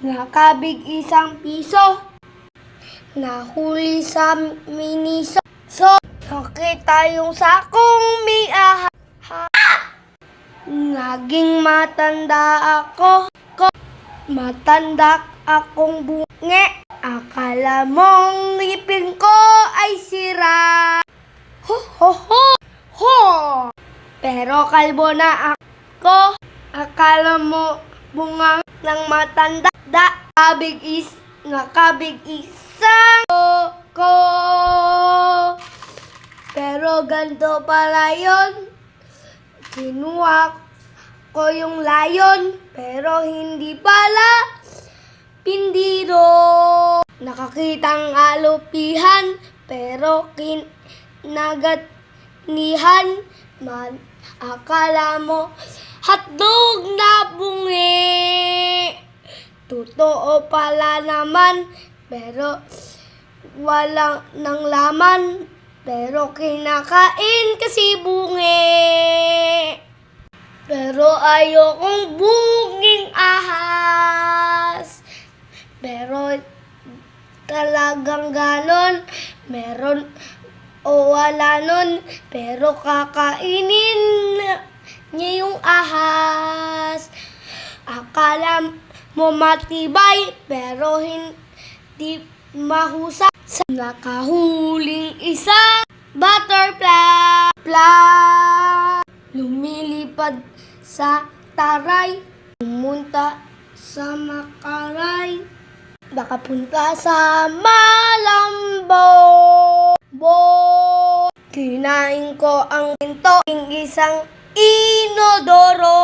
Nakabig 1 piso. Nahuli sa miniso. So, nakita yung sakong may aha. Naging matanda ako. Matanda akong bunge. Akala mong ngipin ko ay sira. Ho ho ho ho. Pero kalbo na ako. Akala mo bunga ng matanda. Nakabig isang ko. Pero ganito pala yun. Kinuha ko yung layon. Pero hindi pala pindiro. Nakakitang alupihan. Pero kinagatnihan. Akala mo hotdog na bungi. Totoo pala naman, pero walang nang laman. Pero kinakain kasi bungi. Pero ayokong bunging ahas. Pero talagang ganon. Meron o wala nun. Pero kakainin niya yung ahas. Akala mo matibay, pero hindi mahusay. Nakahuling isang butterfly. Lumilipad sa taray. Pumunta sa Makaray. Nakapunta sa Malambo. Kinain ko ang pinto. Isang inodoro.